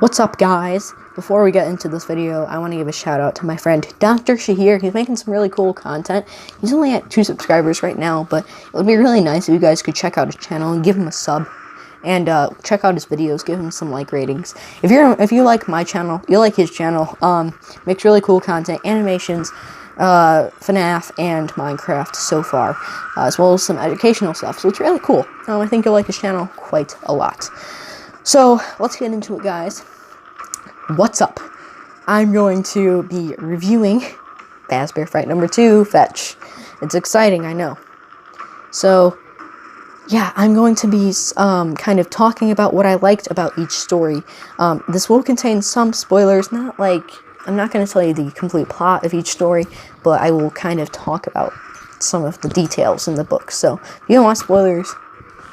What's up, guys? Before we get into this video, I want to give a shout out to my friend Dr. Shahir. He's making some really cool content. He's only at 2 subscribers right now, but it would be really nice if you guys could check out his channel and give him a sub. And check out his videos, give him some like ratings. If you like my channel, you like his channel. Makes really cool content, animations, FNAF, and Minecraft so far, as well as some educational stuff. So it's really cool. I think you'll like his channel quite a lot. So let's get into it, guys. What's up? I'm going to be reviewing Fazbear Fright number 2, Fetch. It's exciting, I know. So yeah, I'm going to be kind of talking about what I liked about each story. This will contain some spoilers, I'm not going to tell you the complete plot of each story, but I will kind of talk about some of the details in the book. So if you don't want spoilers,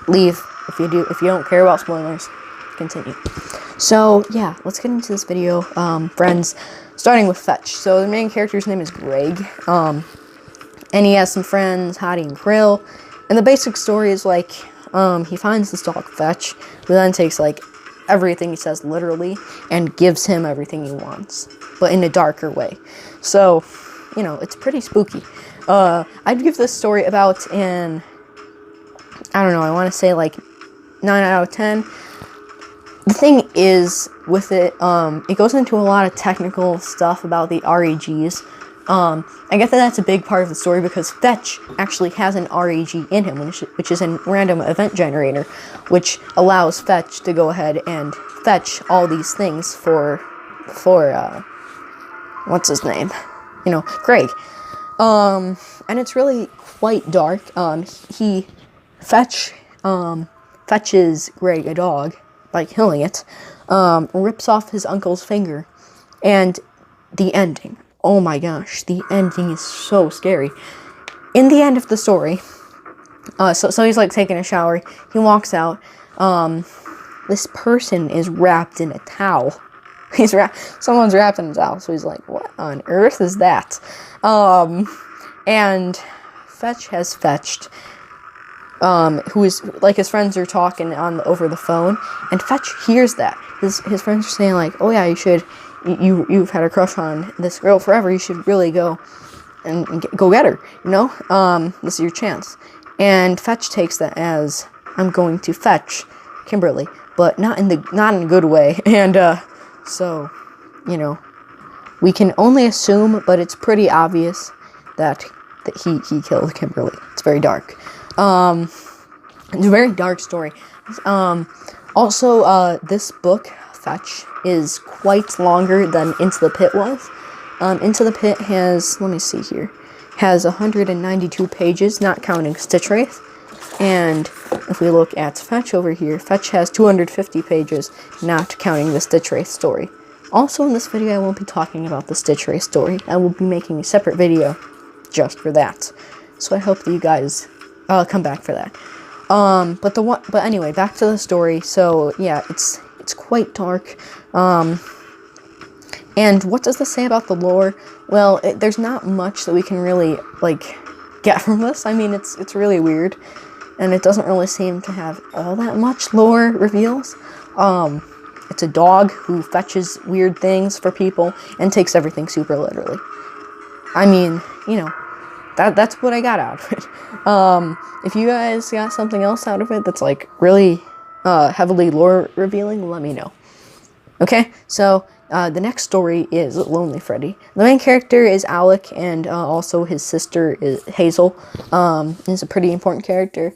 leave. If you don't care about spoilers, continue. So yeah, let's get into this video, friends, starting with Fetch. So the main character's name is Greg, and he has some friends, Hottie and Krill. And the basic story is like, he finds this dog Fetch, who then takes like everything he says literally and gives him everything he wants, but in a darker way. So, you know, it's pretty spooky. I'd give this story about I don't know, I want to say like 9 out of 10. The thing is, with it, it goes into a lot of technical stuff about the REGs. I get that that's a big part of the story because Fetch actually has an REG in him, which is a random event generator, which allows Fetch to go ahead and fetch all these things for what's his name? You know, Greg. And it's really quite dark. Fetch fetches Greg a dog by killing it, rips off his uncle's finger, and the ending. Oh my gosh, the ending is so scary. In the end of the story, so he's like taking a shower, he walks out, this person is wrapped in a towel. Someone's wrapped in a towel, so he's like, what on earth is that? And Fetch has fetched, who is, like, his friends are talking over the phone, and Fetch hears that. His friends are saying, like, oh yeah, you've had a crush on this girl forever, you should really go and go get her, you know? This is your chance. And Fetch takes that as, I'm going to fetch Kimberly, but not in a good way. And, so, you know, we can only assume, but it's pretty obvious that he killed Kimberly. It's very dark. It's a very dark story. Also, this book, Fetch, is quite longer than Into the Pit was. Into the Pit has, let me see here, has 192 pages, not counting Stitch Wraith. And if we look at Fetch over here, Fetch has 250 pages, not counting the Stitch Wraith story. Also, in this video, I won't be talking about the Stitch Wraith story. I will be making a separate video just for that. So I hope that you guys come back for that. But anyway, back to the story. So yeah, it's quite dark. And what does this say about the lore? Well, there's not much that we can really like get from this. I mean, it's really weird, and it doesn't really seem to have all that much lore reveals. It's a dog who fetches weird things for people and takes everything super literally. I mean, you know, that's what I got out of it. If you guys got something else out of it that's like really heavily lore revealing, let me know. Okay, so the next story is Lonely Freddy. The main character is Alec, and also his sister is Hazel. Is a pretty important character.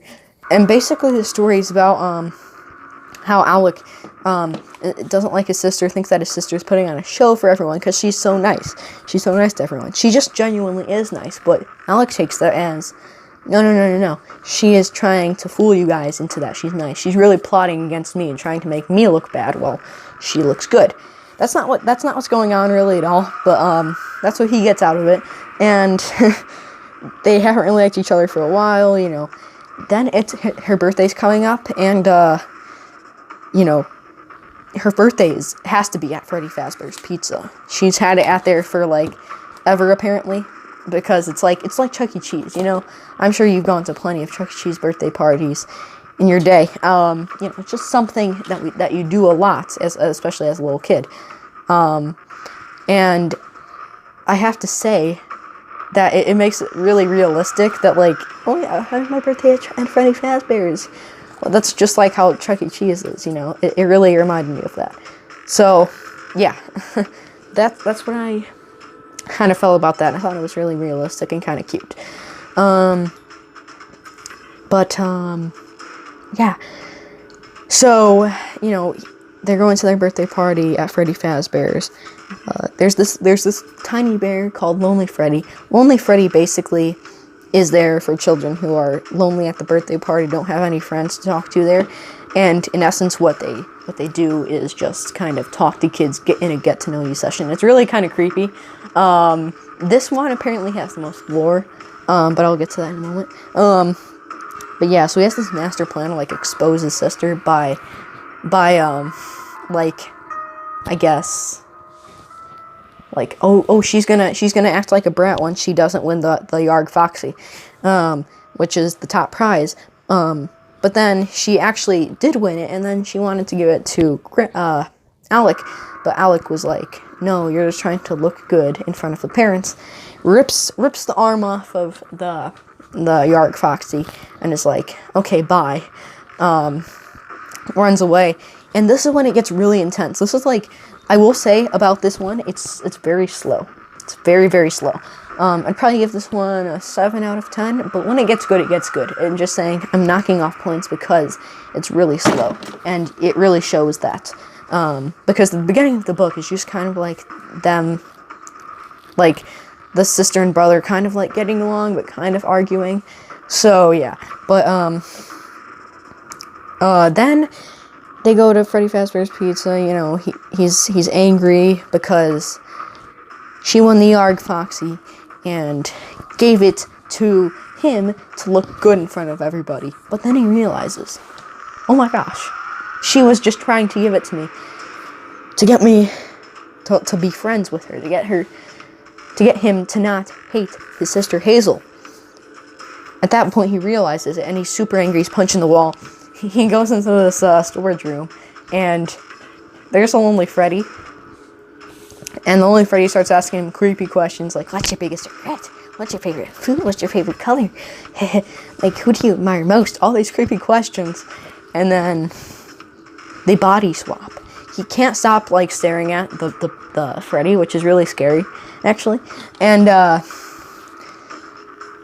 And basically the story is about how Alec doesn't like his sister, thinks that his sister is putting on a show for everyone because she's so nice. She's so nice to everyone. She just genuinely is nice, but Alec takes that as, no. She is trying to fool you guys into that she's nice. She's really plotting against me and trying to make me look bad while she looks good. That's not what's going on really at all, but that's what he gets out of it. And they haven't really liked each other for a while, you know. Then her birthday's coming up, and you know, her birthday has to be at Freddy Fazbear's Pizza. She's had it at there for like ever, apparently, because it's like Chuck E. Cheese, you know. I'm sure you've gone to plenty of Chuck E. Cheese birthday parties, in your day. It's just something that you do a lot, especially as a little kid. And I have to say that it makes it really realistic that, like, oh yeah, happy my birthday at Freddy Fazbear's. Well, that's just like how Chuck E. Cheese is, It really reminded me of that. So, yeah, that's what I kind of felt about that. I thought it was really realistic and kind of cute. Yeah. So, they're going to their birthday party at Freddy Fazbear's. There's this tiny bear called Lonely Freddy. Lonely Freddy basically is there for children who are lonely at the birthday party, don't have any friends to talk to there. And in essence, what they do is just kind of talk to kids, get in a get-to-know-you session. It's really kind of creepy. This one apparently has the most lore, but I'll get to that in a moment. But yeah, so he has this master plan to, like, expose his sister by like, I guess, like, she's gonna act like a brat once she doesn't win the Yarg Foxy, which is the top prize. But then she actually did win it, and then she wanted to give it to Alec, but Alec was like, no, you're just trying to look good in front of the parents. Rips the arm off of the Yarg Foxy and is like, okay, bye. Runs away. And this is when it gets really intense. This is, like, I will say about this one, it's very slow. It's very, very slow. I'd probably give this one a 7 out of 10, but when it gets good, it gets good. And just saying, I'm knocking off points because it's really slow. And it really shows that. Because the beginning of the book is just kind of like them, like, the sister and brother kind of, like, getting along, but kind of arguing. So, yeah. But, then they go to Freddy Fazbear's Pizza. He's angry because she won the Yarg Foxy and gave it to him to look good in front of everybody. But then he realizes, oh my gosh, she was just trying to give it to me to get me to be friends with her, to get him to not hate his sister Hazel. At that point, he realizes it, and he's super angry. He's punching the wall. He goes into this storage room, and there's a Lonely Freddy. And the Lonely Freddy starts asking him creepy questions like, what's your biggest regret? What's your favorite food? What's your favorite color? Like, who do you admire most? All these creepy questions. And then they body swap. He can't stop, like, staring at the Freddy, which is really scary, actually. And,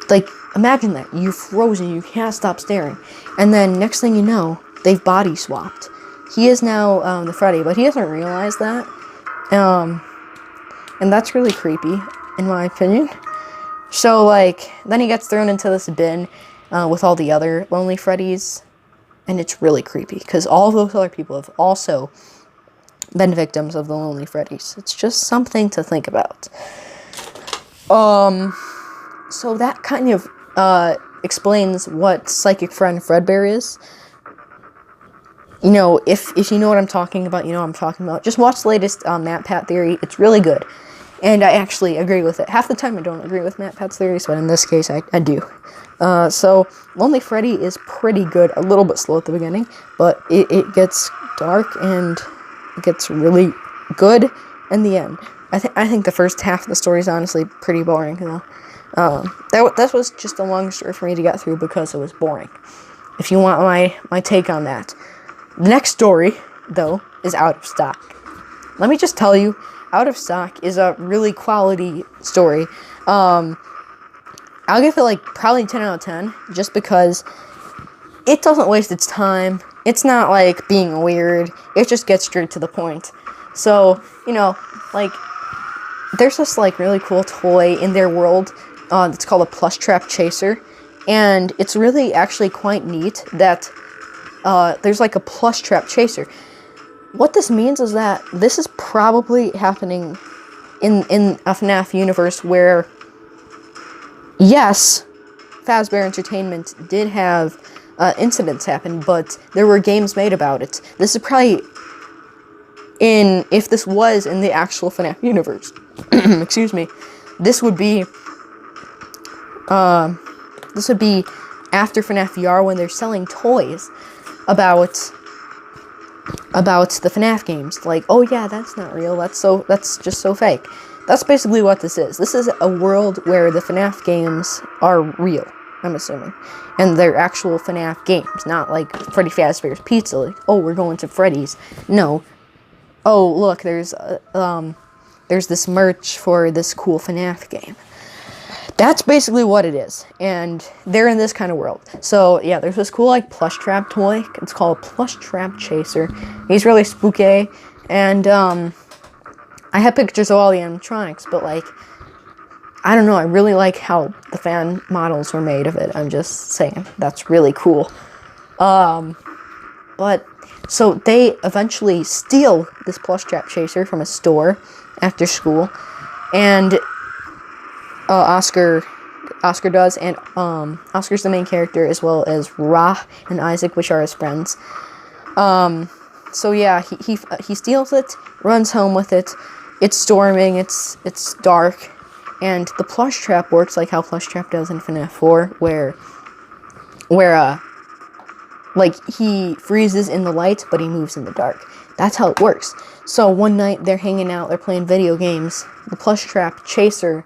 like, imagine that. You're frozen. You can't stop staring. And then, next thing you know, they've body swapped. He is now the Freddy, but he doesn't realize that. And that's really creepy, in my opinion. So, like, then he gets thrown into this bin with all the other Lonely Freddys. And it's really creepy, because all of those other people have also been victims of the Lonely Freddys. It's just something to think about. So that kind of explains what Psychic Friend Fredbear is. If you know what I'm talking about, you know what I'm talking about. Just watch the latest MatPat theory. It's really good. And I actually agree with it. Half the time I don't agree with MatPat's theories, but in this case I do. So Lonely Freddy is pretty good. A little bit slow at the beginning, but it gets dark and it gets really good in the end. I think the first half of the story is honestly pretty boring, that was just a long story for me to get through because it was boring. If you want my take on that. The next story, though, is Out of Stock. Let me just tell you, Out of Stock is a really quality story. I'll give it, like, probably 10 out of 10, just because it doesn't waste its time. It's not, like, being weird. It just gets straight to the point. So, like, there's this, like, really cool toy in their world. It's called a Plush Trap Chaser. And it's really actually quite neat that there's, like, a Plush Trap Chaser. What this means is that this is probably happening in a FNAF universe where, yes, Fazbear Entertainment did have incidents happen, but there were games made about it. This is probably if this was in the actual FNAF universe, excuse me, this would be after FNAF VR when they're selling toys about the FNAF games. Like, oh yeah, that's not real. That's just so fake. That's basically what this is. This is a world where the FNAF games are real, I'm assuming. And they're actual FNAF games, not like Freddy Fazbear's Pizza. Like, oh, we're going to Freddy's. No. Oh, look, there's this merch for this cool FNAF game. That's basically what it is, and they're in this kind of world. So, yeah, there's this cool, like, plush trap toy. It's called Plush Trap Chaser. He's really spooky, and, I have pictures of all the animatronics, but, like, I don't know, I really like how the fan models were made of it. I'm just saying, that's really cool. But, so they eventually steal this Plush Trap Chaser from a store after school, and Oscar does, and Oscar's the main character, as well as Ra and Isaac, which are his friends. So yeah, he steals it, runs home with it. It's storming, it's dark, and the plush trap works like how plush trap does in FNAF 4, where like he freezes in the light, but he moves in the dark. That's how it works. So one night they're hanging out, they're playing video games. The plush trap chaser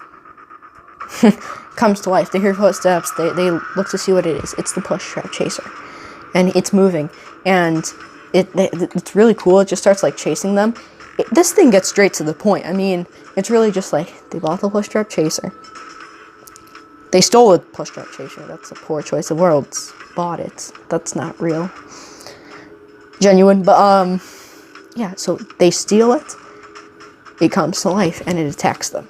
comes to life. They hear footsteps. They look to see what it is. It's the plush trap chaser, and it's moving, and it's really cool. It just starts like chasing them. This thing gets straight to the point. I mean, it's really just like they bought the plush trap chaser. They stole the plush trap chaser. That's a poor choice of words. Bought it. That's not real. Genuine, but yeah. So they steal it. It comes to life and it attacks them.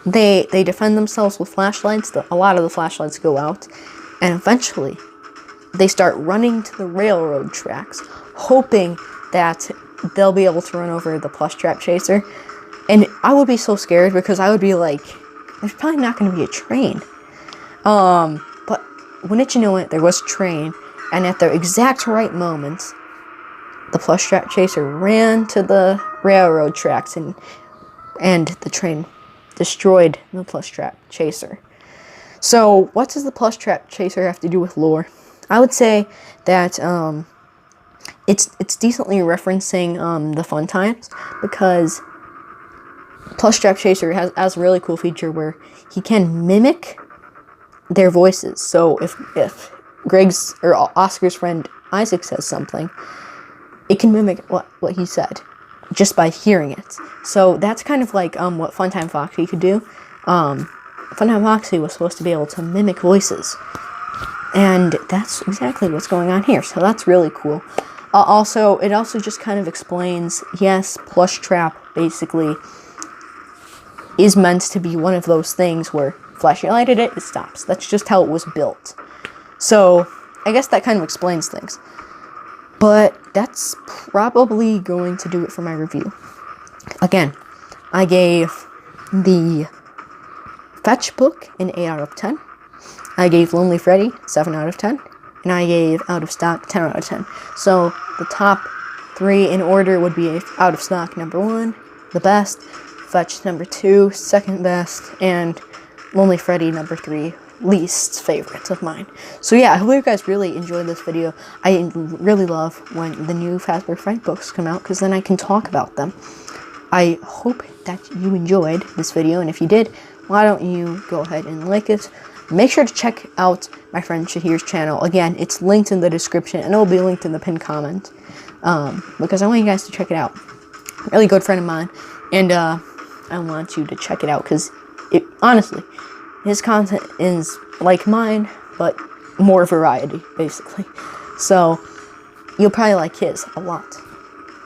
They defend themselves with flashlights. A lot of the flashlights go out, and eventually they start running to the railroad tracks, hoping that they'll be able to run over the plush trap chaser. And I would be so scared because I would be like, there's probably not going to be a train. But wouldn't you know it, there was a train, and at the exact right moment, the plush trap chaser ran to the railroad tracks, and the train destroyed the plush trap chaser. So what does the plush trap chaser have to do with lore? I would say that it's decently referencing the fun times, because plush trap chaser has a really cool feature where he can mimic their voices. So if Greg's or Oscar's friend Isaac says something, it can mimic what he said just by hearing it. So that's kind of like what Funtime Foxy could do. Funtime Foxy was supposed to be able to mimic voices, and that's exactly what's going on here. So that's really cool. It also just kind of explains, yes, plush trap basically is meant to be one of those things where flash you lighted it stops. That's just how it was built. So I guess that kind of explains things. But that's probably going to do it for my review. Again, I gave the Fetch book an 8 out of 10. I gave Lonely Freddy 7 out of 10. And I gave Out of Stock 10 out of 10. So the top 3 in order would be Out of Stock number 1, the best, Fetch number 2, second best, and Lonely Freddy number 3, least favorite of mine. So yeah, I hope you guys really enjoyed this video. I really love when the new Fazbear Fright books come out, because then I can talk about them. I hope that you enjoyed this video, and if you did, why don't you go ahead and like it. Make sure to check out my friend Shahir's channel. Again, it's linked in the description, and it will be linked in the pinned comment, because I want you guys to check it out. Really good friend of mine, and I want you to check it out, because honestly, his content is like mine, but more variety, basically. So you'll probably like his a lot,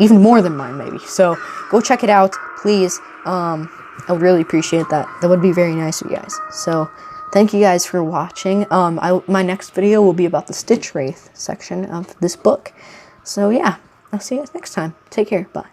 even more than mine, maybe. So go check it out, please. I would really appreciate that. That would be very nice of you guys. So thank you guys for watching. My next video will be about the Stitch Wraith section of this book. So yeah, I'll see you guys next time. Take care. Bye.